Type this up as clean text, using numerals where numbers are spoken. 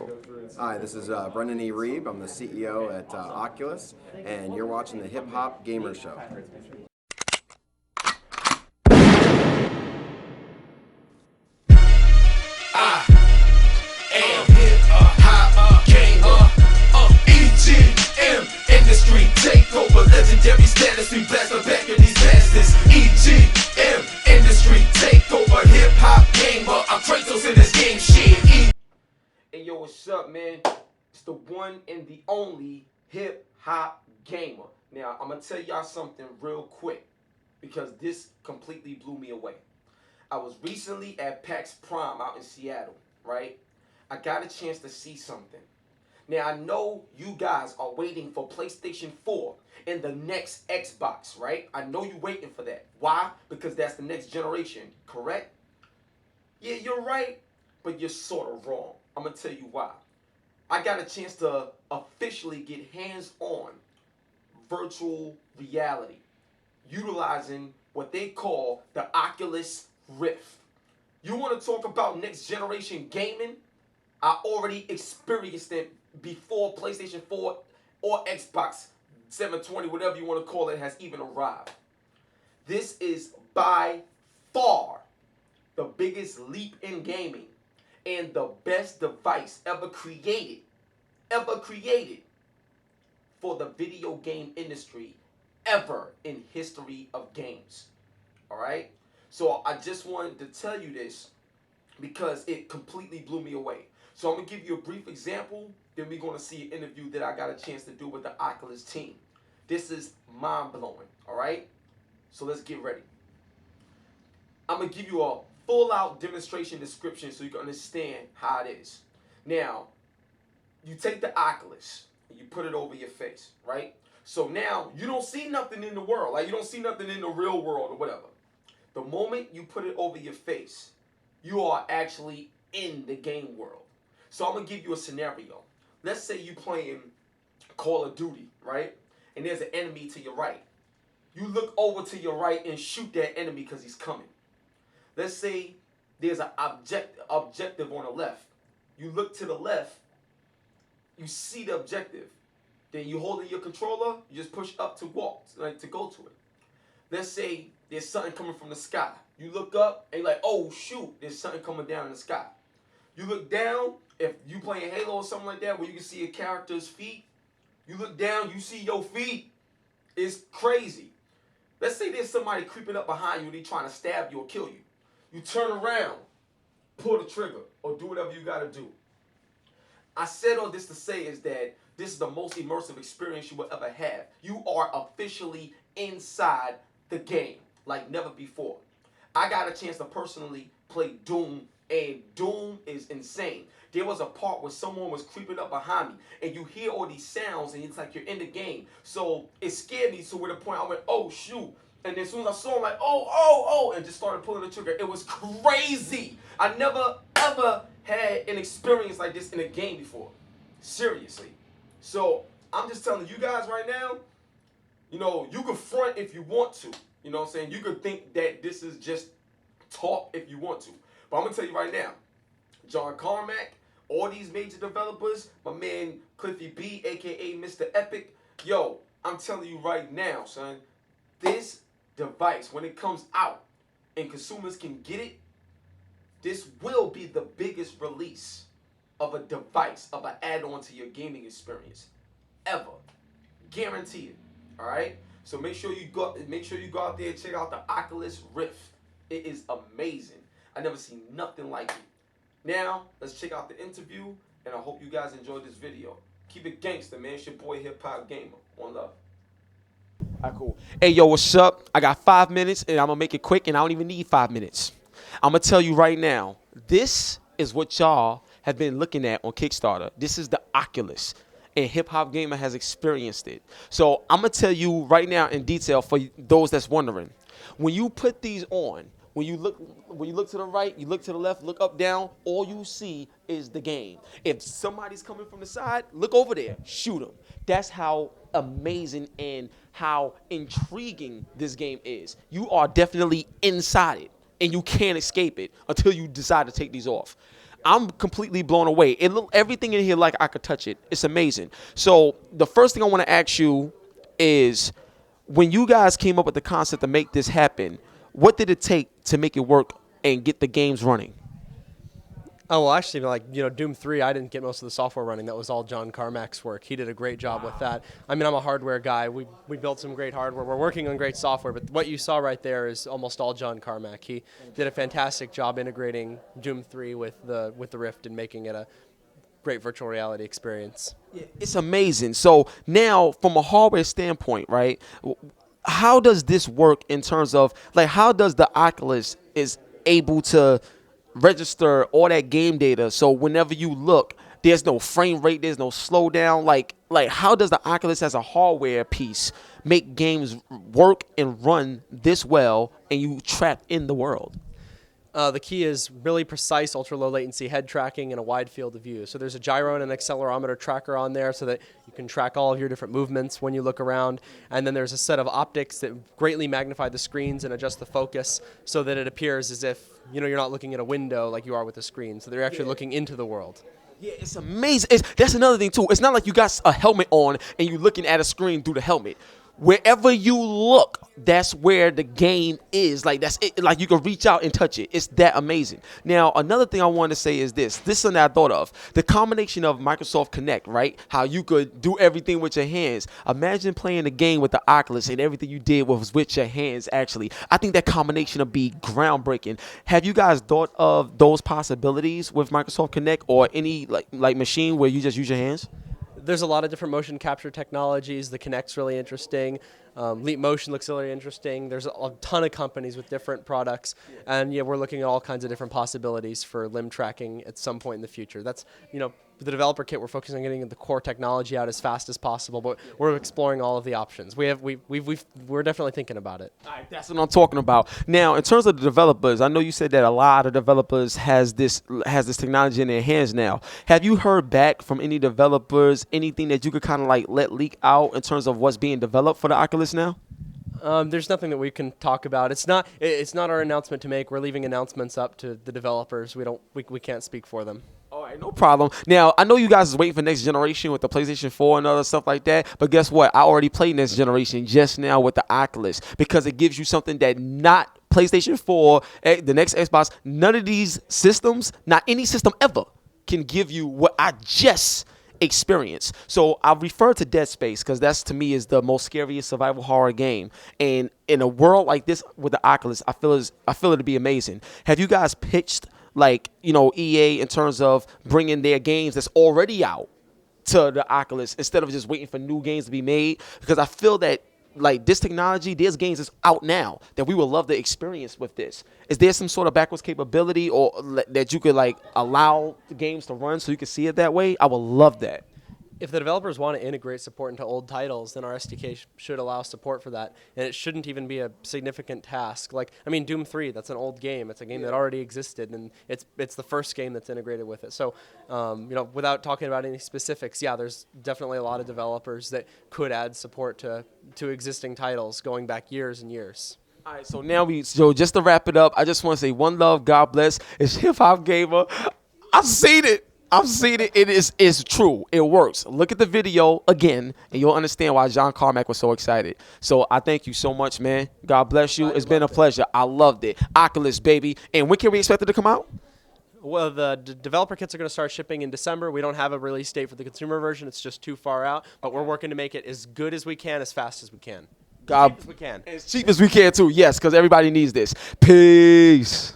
Cool. Hi, this is Brendan E. Reeb. I'm the CEO at Oculus, and you're watching the Hip Hop Gamer Show. EGM industry takeover, legendary status. We blast the back of these bastards. EGM industry takeover, hip hop gamer. I'm Kratos in this game shit. Hey yo, what's up, man? It's the one and the only hip hop gamer. Now, I'm gonna tell y'all something real quick because this completely blew me away. I was recently at PAX Prime out in Seattle, right? I got a chance to see something. Now, I know you guys are waiting for PlayStation 4 and the next Xbox, right? I know you're waiting for that. Why? Because that's the next generation, correct? Yeah, you're right, but you're sort of wrong. I'm going to tell you why. I got a chance to officially get hands-on virtual reality, utilizing what they call the Oculus Rift. You want to talk about next generation gaming? I already experienced it before PlayStation 4 or Xbox 720, whatever you want to call it, has even arrived. This is by far the biggest leap in gaming and the best device ever created for the video game industry ever in history of games. All right? So I just wanted to tell you this because it completely blew me away. So I'm going to give you a brief example, then we're going to see an interview that I got a chance to do with the Oculus team. This is mind-blowing, all right? So let's get ready. I'm going to give you a full-out demonstration description so you can understand how it is. Now, you take the Oculus and you put it over your face, right? So now you don't see nothing in the world. Like, you don't see nothing in the real world or whatever. The moment you put it over your face, you are actually in the game world. So I'm going to give you a scenario. Let's say you're playing Call of Duty, right? And there's an enemy to your right. You look over to your right and shoot that enemy because he's coming. Let's say there's an objective on the left. You look to the left, you see the objective. Then you hold in your controller, you just push up to walk, like to go to it. Let's say there's something coming from the sky. You look up and you're like, oh shoot, there's something coming down in the sky. You look down, if you playing Halo or something like that, where you can see a character's feet, you look down, you see your feet. It's crazy. Let's say there's somebody creeping up behind you and they trying to stab you or kill you. You turn around, pull the trigger, or do whatever you gotta do. I said all this to say is that this is the most immersive experience you will ever have. You are officially inside the game like never before. I got a chance to personally play Doom, and Doom is insane. There was a part where someone was creeping up behind me, and you hear all these sounds, and it's like you're in the game. So it scared me to where the point I went, oh shoot. And then as soon as I saw him, like, oh, and just started pulling the trigger. It was crazy. I never, ever had an experience like this in a game before. Seriously. So I'm just telling you guys right now, you know, you can front if you want to. You know what I'm saying? You could think that this is just talk if you want to. But I'm going to tell you right now, John Carmack, all these major developers, my man Cliffy B, a.k.a. Mr. Epic, yo, I'm telling you right now, son, this device, when it comes out and consumers can get it, this will be the biggest release of a device, of an add-on to your gaming experience ever. Guarantee it. All right? So make sure you go out there and check out the Oculus Rift. It is amazing. I never seen nothing like it. Now, let's check out the interview, and I hope you guys enjoyed this video. Keep it gangster, man. It's your boy Hip Hop Gamer. One love. All right, cool. Hey, yo, what's up? I got 5 minutes, and I'm going to make it quick, and I don't even need 5 minutes. I'm going to tell you right now, this is what y'all have been looking at on Kickstarter. This is the Oculus, and HipHopGamer has experienced it. So I'm going to tell you right now in detail for those that's wondering. When you put these on, when you look to the right, you look to the left, look up, down, all you see is the game. If somebody's coming from the side, look over there, shoot them. That's how amazing and how intriguing this game is. You are definitely inside it, and you can't escape it until you decide to take these off. I'm completely blown away. Everything in here, like I could touch it. It's amazing. So the first thing I want to ask you is, when you guys came up with the concept to make this happen, what did it take to make it work and get the games running? Oh, well, actually, Doom 3, I didn't get most of the software running. That was all John Carmack's work. He did a great job with that. I mean, I'm a hardware guy. We built some great hardware. We're working on great software, but what you saw right there is almost all John Carmack. He did a fantastic job integrating Doom 3 with the Rift and making it a great virtual reality experience. Yeah, it's amazing. So now, from a hardware standpoint, right, how does this work in terms of, like, how does the Oculus is able to register all that game data, so whenever you look, there's no frame rate, there's no slowdown? Like how does the Oculus as a hardware piece make games work and run this well, and you trapped in the world? The key is really precise, ultra-low latency head tracking and a wide field of view. So there's a gyro and an accelerometer tracker on there so that you can track all of your different movements when you look around. And then there's a set of optics that greatly magnify the screens and adjust the focus so that it appears as if you're not looking at a window like you are with a screen. So they're actually looking into the world. Yeah, it's amazing. That's another thing, too. It's not like you got a helmet on and you're looking at a screen through the helmet. Wherever you look, that's where the game is. Like, that's it. Like, you can reach out and touch it. It's that amazing. Now, another thing I want to say is this. This is something I thought of. The combination of Microsoft Kinect, right? How you could do everything with your hands. Imagine playing a game with the Oculus and everything you did was with your hands, actually. I think that combination would be groundbreaking. Have you guys thought of those possibilities with Microsoft Kinect or any like machine where you just use your hands? There's a lot of different motion capture technologies. The Kinect's really interesting. Leap Motion looks really interesting. There's a ton of companies with different products. And we're looking at all kinds of different possibilities for limb tracking at some point in the future. That's, with the developer kit, we're focusing on getting the core technology out as fast as possible, but we're exploring all of the options. We're definitely thinking about it. All right, that's what I'm talking about. Now, in terms of the developers, I know you said that a lot of developers has this technology in their hands now. Have you heard back from any developers, anything that you could kind of like let leak out in terms of what's being developed for the Oculus now? There's nothing that we can talk about. It's not our announcement to make. We're leaving announcements up to the developers. We can't speak for them. All right, no problem. Now, I know you guys is waiting for next generation with the PlayStation 4 and other stuff like that, but guess what? I already played next generation just now with the Oculus because it gives you something that not PlayStation 4, the next Xbox, none of these systems, not any system ever, can give you what I just experienced. So I refer to Dead Space because that's, to me, is the most scariest survival horror game. And in a world like this with the Oculus, I feel it to be amazing. Have you guys pitched EA in terms of bringing their games that's already out to the Oculus instead of just waiting for new games to be made? Because I feel that this technology, there's games that's out now that we would love to experience with this. Is there some sort of backwards capability or that you could allow the games to run so you can see it that way? I would love that. If the developers want to integrate support into old titles, then our SDK should allow support for that, and it shouldn't even be a significant task. Doom 3, that's an old game. It's a game that already existed, and it's the first game that's integrated with it. So, without talking about any specifics, there's definitely a lot of developers that could add support to existing titles going back years and years. All right, so just to wrap it up, I just want to say one love, God bless. It's HipHopGamer. I've seen it. It's true. It works. Look at the video again, and you'll understand why John Carmack was so excited. So I thank you so much, man. God bless you. It's been a pleasure. I loved it. Oculus, baby. And when can we expect it to come out? Well, the developer kits are going to start shipping in December. We don't have a release date for the consumer version. It's just too far out. But we're working to make it as good as we can, as fast as we can. As cheap as we can. As cheap as we can, too. Yes, because everybody needs this. Peace.